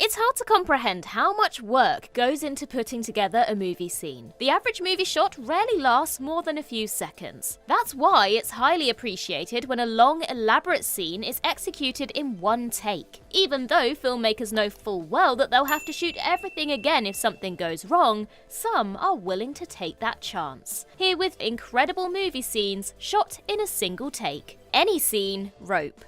It's hard to comprehend how much work goes into putting together a movie scene. The average movie shot rarely lasts more than a few seconds. That's why it's highly appreciated when a long, elaborate scene is executed in one take. Even though filmmakers know full well that they'll have to shoot everything again if something goes wrong, some are willing to take that chance. Here with incredible movie scenes shot in a single take. Any scene, Rope.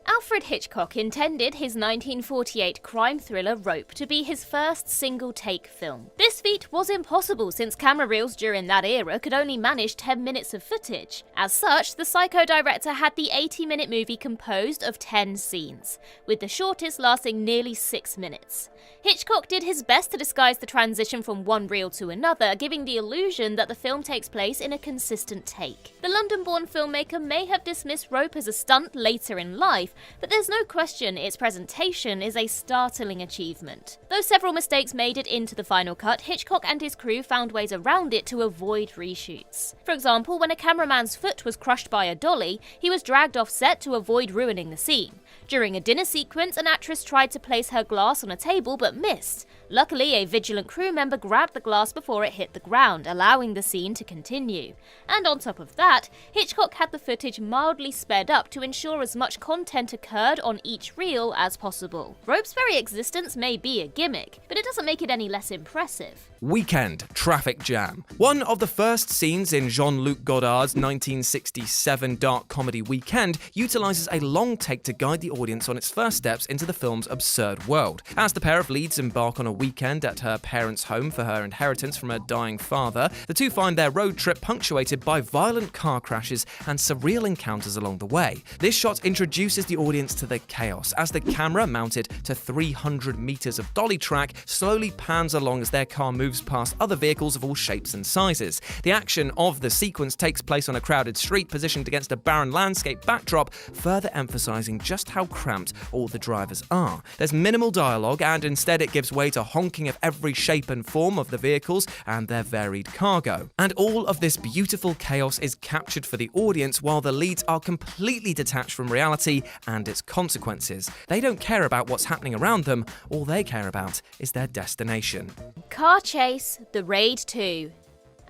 Alfred Hitchcock intended his 1948 crime thriller Rope to be his first single-take film. This feat was impossible since camera reels during that era could only manage 10 minutes of footage. As such, the Psycho director had the 80-minute movie composed of 10 scenes, with the shortest lasting nearly 6 minutes. Hitchcock did his best to disguise the transition from one reel to another, giving the illusion that the film takes place in a consistent take. The London-born filmmaker may have dismissed Rope as a stunt later in life, but there's no question its presentation is a startling achievement. Though several mistakes made it into the final cut, Hitchcock and his crew found ways around it to avoid reshoots. For example, when a cameraman's foot was crushed by a dolly, he was dragged off set to avoid ruining the scene. During a dinner sequence, an actress tried to place her glass on a table but missed. Luckily, a vigilant crew member grabbed the glass before it hit the ground, allowing the scene to continue. And on top of that, Hitchcock had the footage mildly sped up to ensure as much content occurred on each reel as possible. Rope's very existence may be a gimmick, but it doesn't make it any less impressive. Weekend traffic jam. One of the first scenes in Jean-Luc Godard's 1967 dark comedy Weekend utilizes a long take to guide the audience on its first steps into the film's absurd world. As the pair of leads embark on a weekend at her parents' home for her inheritance from her dying father, the two find their road trip punctuated by violent car crashes and surreal encounters along the way. This shot introduces the audience to the chaos as the camera, mounted to 300 meters of dolly track, slowly pans along as their car moves past other vehicles of all shapes and sizes. The action of the sequence takes place on a crowded street positioned against a barren landscape backdrop, further emphasizing just how cramped all the drivers are. There's minimal dialogue, and instead it gives way to honking of every shape and form of the vehicles and their varied cargo. And all of this beautiful chaos is captured for the audience while the leads are completely detached from reality and its consequences. They don't care about what's happening around them, all they care about is their destination. Car Chase, The Raid 2.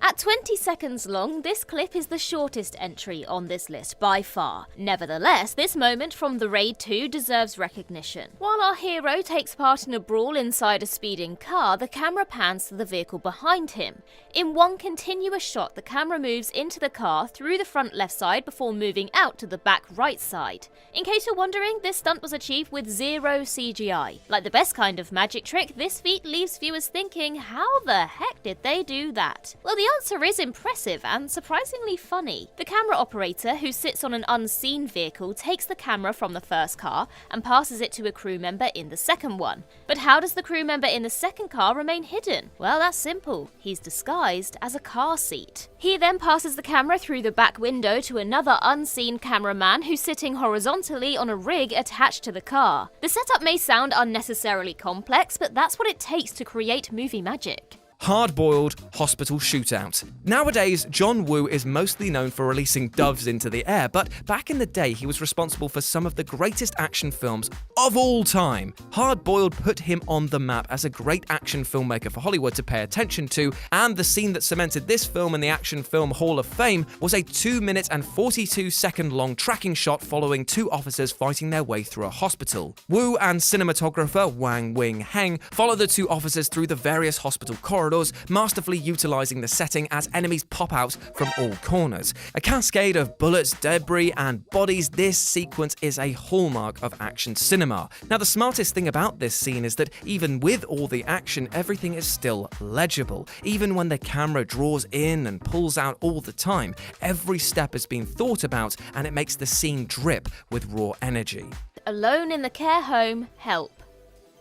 At 20 seconds long, this clip is the shortest entry on this list by far. Nevertheless, this moment from The Raid 2 deserves recognition. While our hero takes part in a brawl inside a speeding car, the camera pans to the vehicle behind him. In one continuous shot, the camera moves into the car through the front left side before moving out to the back right side. In case you're wondering, this stunt was achieved with zero CGI. Like the best kind of magic trick, this feat leaves viewers thinking, how the heck did they do that? Well, the answer is impressive and surprisingly funny. The camera operator, who sits on an unseen vehicle, takes the camera from the first car and passes it to a crew member in the second one. But how does the crew member in the second car remain hidden? Well, that's simple. He's disguised as a car seat. He then passes the camera through the back window to another unseen cameraman who's sitting horizontally on a rig attached to the car. The setup may sound unnecessarily complex, but that's what it takes to create movie magic. Hard-boiled hospital shootout. Nowadays, John Woo is mostly known for releasing doves into the air, but back in the day he was responsible for some of the greatest action films of all time. Hard-boiled put him on the map as a great action filmmaker for Hollywood to pay attention to, and the scene that cemented this film in the Action Film Hall of Fame was a 2-minute and 42-second long tracking shot following two officers fighting their way through a hospital. Woo and cinematographer Wang Wing-Heng follow the two officers through the various hospital corridors, masterfully utilizing the setting as enemies pop out from all corners. A cascade of bullets, debris, and bodies, this sequence is a hallmark of action cinema. Now, the smartest thing about this scene is that even with all the action, everything is still legible. Even when the camera draws in and pulls out all the time, every step has been thought about, and it makes the scene drip with raw energy. Alone in the Care Home, Help.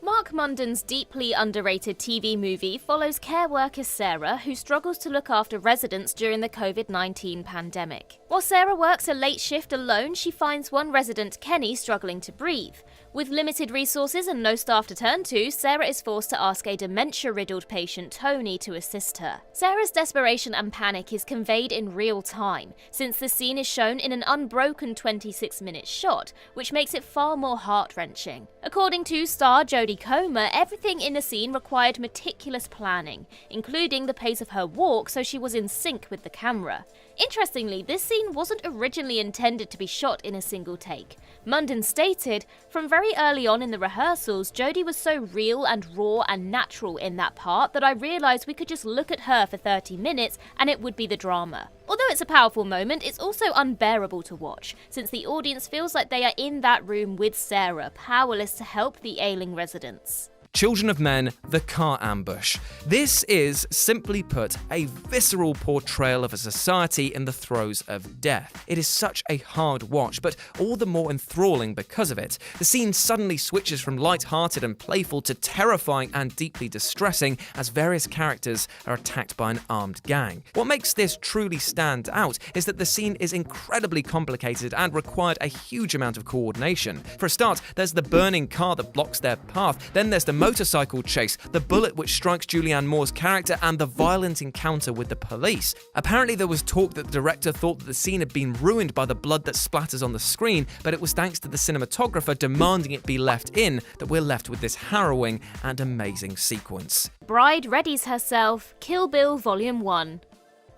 Mark Munden's deeply underrated TV movie follows care worker Sarah, who struggles to look after residents during the COVID-19 pandemic. While Sarah works a late shift alone, she finds one resident, Kenny, struggling to breathe. With limited resources and no staff to turn to, Sarah is forced to ask a dementia-riddled patient, Tony, to assist her. Sarah's desperation and panic is conveyed in real time, since the scene is shown in an unbroken 26-minute shot, which makes it far more heart-wrenching. According to star Jodie Comer, everything in the scene required meticulous planning, including the pace of her walk so she was in sync with the camera. Interestingly, this scene wasn't originally intended to be shot in a single take. Munden stated, "From very early on in the rehearsals, Jodie was so real and raw and natural in that part that I realised we could just look at her for 30 minutes and it would be the drama." Although it's a powerful moment, it's also unbearable to watch, since the audience feels like they are in that room with Sarah, powerless to help the ailing residents. Children of Men, The Car Ambush. This is, simply put, a visceral portrayal of a society in the throes of death. It is such a hard watch, but all the more enthralling because of it. The scene suddenly switches from light-hearted and playful to terrifying and deeply distressing as various characters are attacked by an armed gang. What makes this truly stand out is that the scene is incredibly complicated and required a huge amount of coordination. For a start, there's the burning car that blocks their path, then there's the motorcycle chase, the bullet which strikes Julianne Moore's character, and the violent encounter with the police. Apparently there was talk that the director thought that the scene had been ruined by the blood that splatters on the screen, but it was thanks to the cinematographer demanding it be left in that we're left with this harrowing and amazing sequence. Bride readies herself, Kill Bill Volume 1.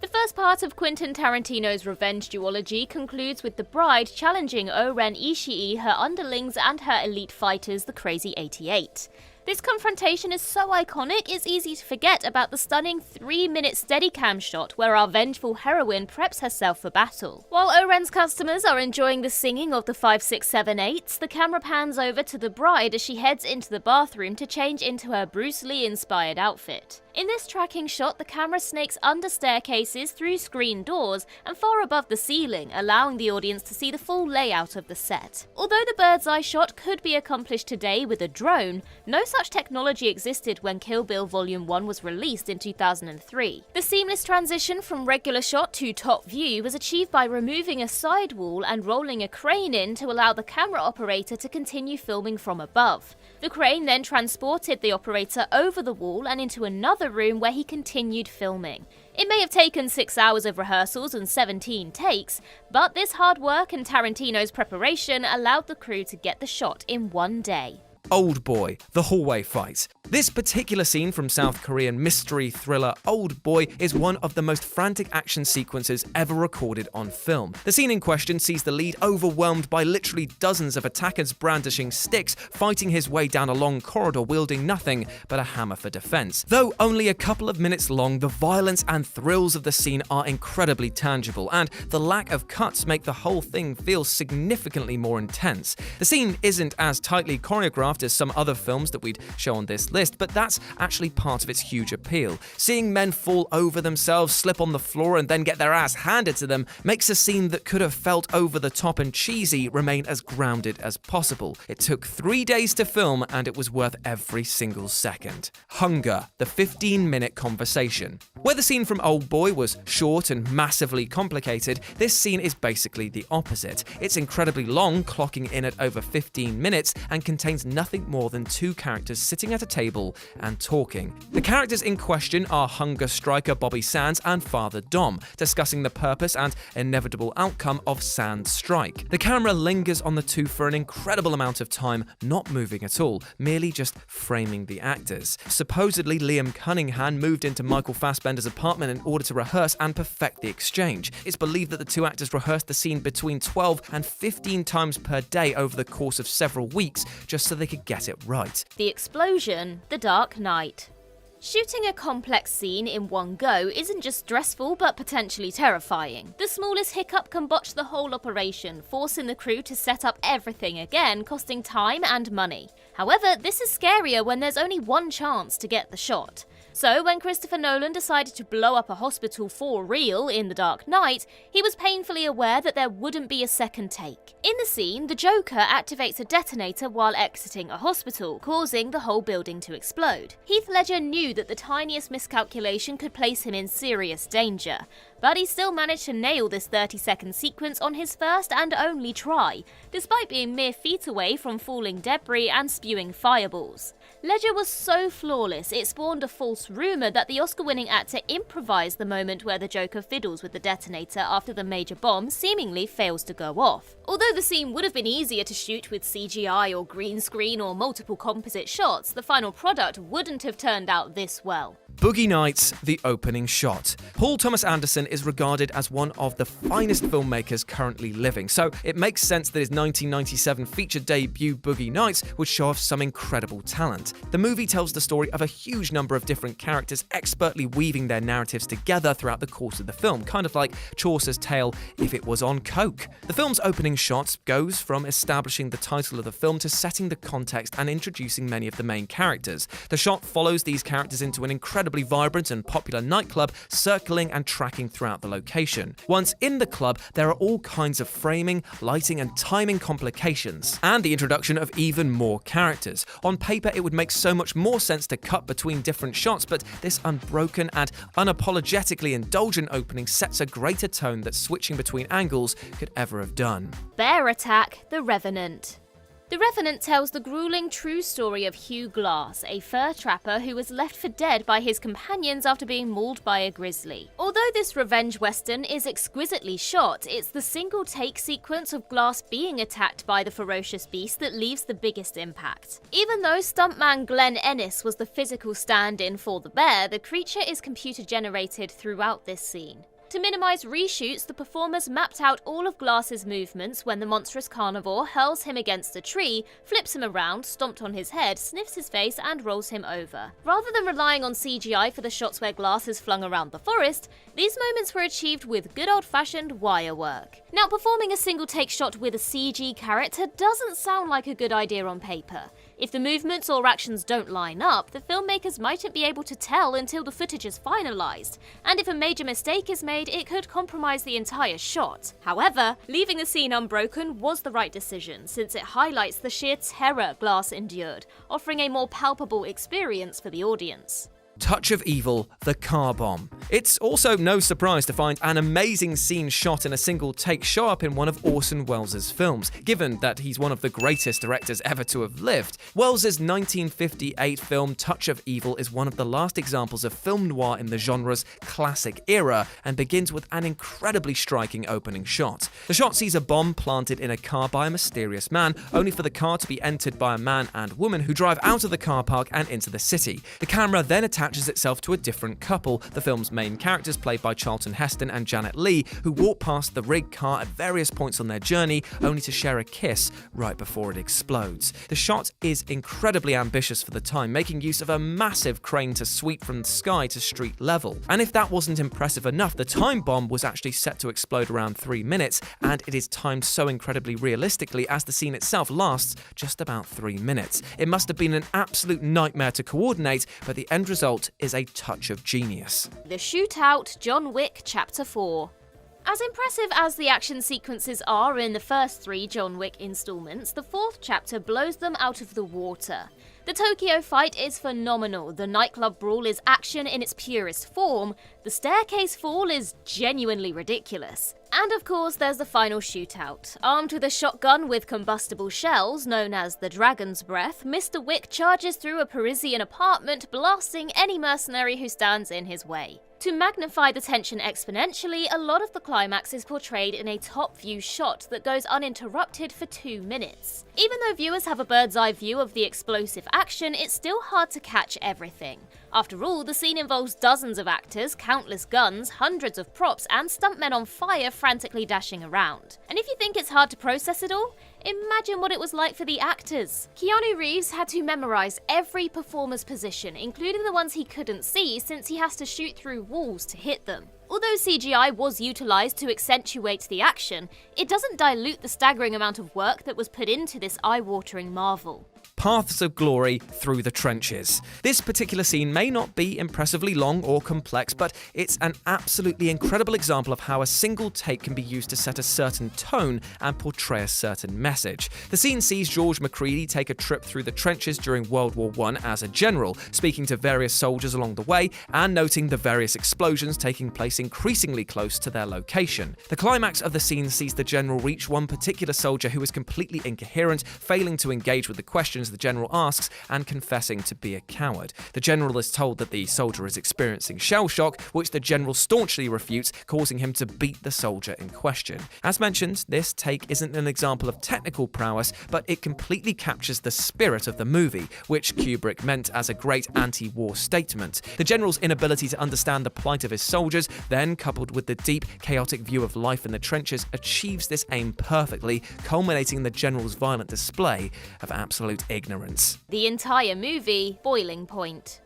The first part of Quentin Tarantino's revenge duology concludes with the bride challenging O-Ren Ishii, her underlings, and her elite fighters, the Crazy 88. This confrontation is so iconic, it's easy to forget about the stunning 3-minute Steadicam shot where our vengeful heroine preps herself for battle. While O-Ren's customers are enjoying the singing of the 5, 6, 7, 8s, the camera pans over to the bride as she heads into the bathroom to change into her Bruce Lee-inspired outfit. In this tracking shot, the camera snakes under staircases, through screen doors, and far above the ceiling, allowing the audience to see the full layout of the set. Although the bird's eye shot could be accomplished today with a drone, no such technology existed when Kill Bill Volume 1 was released in 2003. The seamless transition from regular shot to top view was achieved by removing a sidewall and rolling a crane in to allow the camera operator to continue filming from above. The crane then transported the operator over the wall and into another room where he continued filming. It may have taken 6 hours of rehearsals and 17 takes, but this hard work and Tarantino's preparation allowed the crew to get the shot in one day. Old Boy, the hallway fight. This particular scene from South Korean mystery thriller Old Boy is one of the most frantic action sequences ever recorded on film. The scene in question sees the lead overwhelmed by literally dozens of attackers brandishing sticks, fighting his way down a long corridor wielding nothing but a hammer for defense. Though only a couple of minutes long, the violence and thrills of the scene are incredibly tangible, and the lack of cuts make the whole thing feel significantly more intense. The scene isn't as tightly choreographed as some other films that we'd show on this list, but that's actually part of its huge appeal. Seeing men fall over themselves, slip on the floor, and then get their ass handed to them makes a scene that could have felt over the top and cheesy remain as grounded as possible. It took 3 days to film, and it was worth every single second. Hunger, the 15-minute conversation. Where the scene from Old Boy was short and massively complicated, this scene is basically the opposite. It's incredibly long, clocking in at over 15 minutes, and contains nothing more than 2 characters sitting at a table and talking. The characters in question are hunger striker Bobby Sands and Father Dom, discussing the purpose and inevitable outcome of Sands' strike. The camera lingers on the two for an incredible amount of time, not moving at all, merely just framing the actors. Supposedly, Liam Cunningham moved into Michael Fassbender's apartment in order to rehearse and perfect the exchange. It's believed that the 2 actors rehearsed the scene between 12 and 15 times per day over the course of several weeks, just so they could get it right. The explosion, The Dark Knight. Shooting a complex scene in one go isn't just stressful but potentially terrifying. The smallest hiccup can botch the whole operation, forcing the crew to set up everything again, costing time and money. However, this is scarier when there's only one chance to get the shot. So when Christopher Nolan decided to blow up a hospital for real in The Dark Knight, he was painfully aware that there wouldn't be a second take. In the scene, the Joker activates a detonator while exiting a hospital, causing the whole building to explode. Heath Ledger knew that the tiniest miscalculation could place him in serious danger, but he still managed to nail this 30-second sequence on his first and only try, despite being mere feet away from falling debris and spewing fireballs. Ledger was so flawless, it spawned a false rumour that the Oscar-winning actor improvised the moment where the Joker fiddles with the detonator after the major bomb seemingly fails to go off. Although the scene would have been easier to shoot with CGI or green screen or multiple composite shots, the final product wouldn't have turned out this well. Boogie Nights, the opening shot. Paul Thomas Anderson is regarded as one of the finest filmmakers currently living, so it makes sense that his 1997 feature debut Boogie Nights would show off some incredible talent. The movie tells the story of a huge number of different characters expertly weaving their narratives together throughout the course of the film, kind of like Chaucer's tale if it was on coke. The film's opening shot goes from establishing the title of the film to setting the context and introducing many of the main characters. The shot follows these characters into an incredibly vibrant and popular nightclub, circling and tracking throughout the location. Once in the club, there are all kinds of framing, lighting and timing complications, and the introduction of even more characters. On paper, it would make so much more sense to cut between different shots, but this unbroken and unapologetically indulgent opening sets a greater tone that switching between angles could ever have done. Bear Attack, The Revenant. The Revenant tells the grueling true story of Hugh Glass, a fur trapper who was left for dead by his companions after being mauled by a grizzly. Although this revenge western is exquisitely shot, it's the single take sequence of Glass being attacked by the ferocious beast that leaves the biggest impact. Even though stuntman Glenn Ennis was the physical stand-in for the bear, the creature is computer generated throughout this scene. To minimise reshoots, the performers mapped out all of Glass's movements when the monstrous carnivore hurls him against a tree, flips him around, stomped on his head, sniffs his face and rolls him over. Rather than relying on CGI for the shots where Glass is flung around the forest, these moments were achieved with good old-fashioned wire work. Now, performing a single take shot with a CG character doesn't sound like a good idea on paper. If the movements or actions don't line up, the filmmakers mightn't be able to tell until the footage is finalised, and if a major mistake is made, it could compromise the entire shot. However, leaving the scene unbroken was the right decision, since it highlights the sheer terror Glass endured, offering a more palpable experience for the audience. Touch of Evil, the car bomb. It's also no surprise to find an amazing scene shot in a single take show up in one of Orson Welles' films, given that he's one of the greatest directors ever to have lived. Welles' 1958 film Touch of Evil is one of the last examples of film noir in the genre's classic era, and begins with an incredibly striking opening shot. The shot sees a bomb planted in a car by a mysterious man, only for the car to be entered by a man and woman who drive out of the car park and into the city. The camera then attaches itself to a different couple, the film's main characters played by Charlton Heston and Janet Leigh, who walk past the rigged car at various points on their journey, only to share a kiss right before it explodes. The shot is incredibly ambitious for the time, making use of a massive crane to sweep from the sky to street level. And if that wasn't impressive enough, the time bomb was actually set to explode around 3 minutes, and it is timed so incredibly realistically as the scene itself lasts just about 3 minutes. It must have been an absolute nightmare to coordinate, but the end result is a touch of genius. The Shootout, John Wick Chapter 4. As impressive as the action sequences are in the first 3 John Wick installments, the 4th chapter blows them out of the water. The Tokyo fight is phenomenal, the nightclub brawl is action in its purest form, the staircase fall is genuinely ridiculous. And of course there's the final shootout. Armed with a shotgun with combustible shells, known as the Dragon's Breath, Mr. Wick charges through a Parisian apartment, blasting any mercenary who stands in his way. To magnify the tension exponentially, a lot of the climax is portrayed in a top-view shot that goes uninterrupted for 2 minutes. Even though viewers have a bird's-eye view of the explosive action, it's still hard to catch everything. After all, the scene involves dozens of actors, countless guns, hundreds of props, and stuntmen on fire frantically dashing around. And if you think it's hard to process it all, imagine what it was like for the actors. Keanu Reeves had to memorize every performer's position, including the ones he couldn't see since he has to shoot through walls to hit them. Although CGI was utilised to accentuate the action, it doesn't dilute the staggering amount of work that was put into this eye-watering marvel. paths of glory through the trenches. This particular scene may not be impressively long or complex, but it's an absolutely incredible example of how a single take can be used to set a certain tone and portray a certain message. The scene sees George Macready take a trip through the trenches during World War I as a general, speaking to various soldiers along the way and noting the various explosions taking place increasingly close to their location. The climax of the scene sees the general reach one particular soldier who is completely incoherent, failing to engage with the questions the general asks and confessing to be a coward. The general is told that the soldier is experiencing shell shock, which the general staunchly refutes, causing him to beat the soldier in question. As mentioned, this take isn't an example of technical prowess, but it completely captures the spirit of the movie, which Kubrick meant as a great anti-war statement. The general's inability to understand the plight of his soldiers, then coupled with the deep, chaotic view of life in the trenches, achieves this aim perfectly, culminating in the general's violent display of absolute ignorance. The entire movie, boiling point.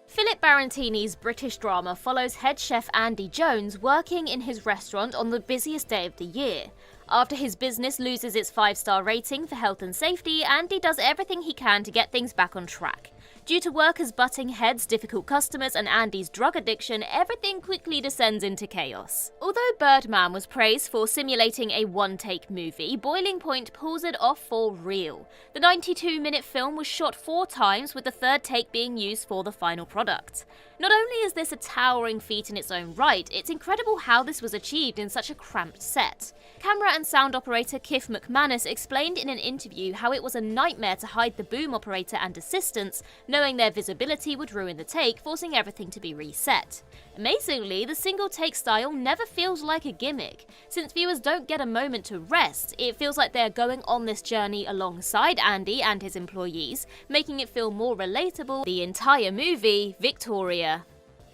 Philip Barantini's British drama follows head chef Andy Jones working in his restaurant on the busiest day of the year. After his business loses its 5-star rating for health and safety, Andy does everything he can to get things back on track. Due to workers butting heads, difficult customers, and Andy's drug addiction, everything quickly descends into chaos. Although Birdman was praised for simulating a one-take movie, Boiling Point pulls it off for real. The 92-minute film was shot 4 times, with the third take being used for the final product. Not only is this a towering feat in its own right, it's incredible how this was achieved in such a cramped set. Camera and sound operator Kiff McManus explained in an interview how it was a nightmare to hide the boom operator and assistants, knowing their visibility would ruin the take, forcing everything to be reset. Amazingly, the single-take style never feels like a gimmick. Since viewers don't get a moment to rest, it feels like they're going on this journey alongside Andy and his employees, making it feel more relatable. The entire movie, Victoria.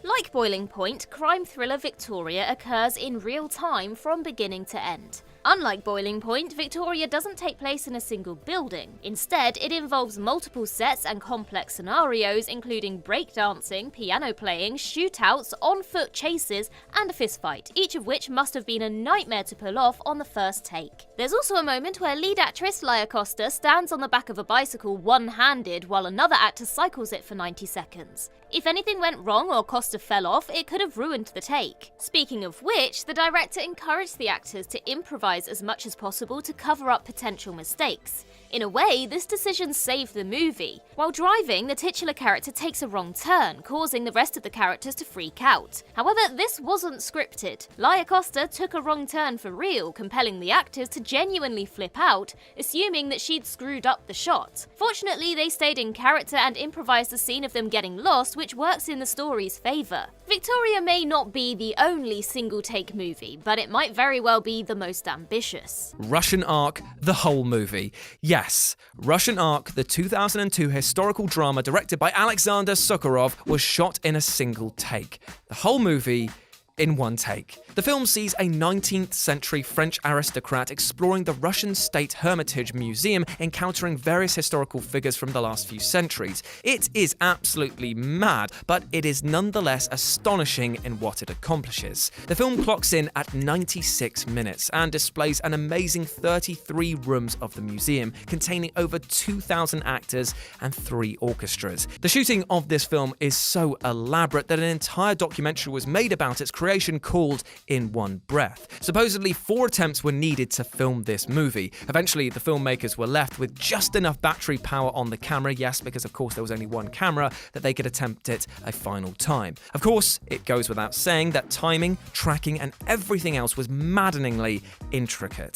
Like Boiling Point, crime thriller Victoria occurs in real time from beginning to end. Unlike Boiling Point, Victoria doesn't take place in a single building. Instead, it involves multiple sets and complex scenarios, including breakdancing, piano playing, shootouts, on-foot chases, and a fistfight, each of which must have been a nightmare to pull off on the first take. There's also a moment where lead actress Laia Costa stands on the back of a bicycle one-handed while another actor cycles it for 90 seconds. If anything went wrong or Costa fell off, it could have ruined the take. Speaking of which, the director encouraged the actors to improvise as much as possible to cover up potential mistakes. In a way, this decision saved the movie. While driving, the titular character takes a wrong turn, causing the rest of the characters to freak out. However, this wasn't scripted. Laia Costa took a wrong turn for real, compelling the actors to genuinely flip out, assuming that she'd screwed up the shot. Fortunately, they stayed in character and improvised a scene of them getting lost, which works in the story's favour. Victoria may not be the only single-take movie, but it might very well be the most ambitious. Russian Ark, the whole movie. Yes, Russian Ark, the 2002 historical drama directed by Alexander Sokurov, was shot in a single take. The whole movie in one take. The film sees a 19th century French aristocrat exploring the Russian State Hermitage Museum, encountering various historical figures from the last few centuries. It is absolutely mad, but it is nonetheless astonishing in what it accomplishes. The film clocks in at 96 minutes and displays an amazing 33 rooms of the museum, containing over 2,000 actors and 3 orchestras. The shooting of this film is so elaborate that an entire documentary was made about its creation called In One Breath. Supposedly 4 attempts were needed to film this movie. Eventually, the filmmakers were left with just enough battery power on the camera, yes, because of course there was only one camera, that they could attempt it a final time. Of course, it goes without saying that timing, tracking, and everything else was maddeningly intricate.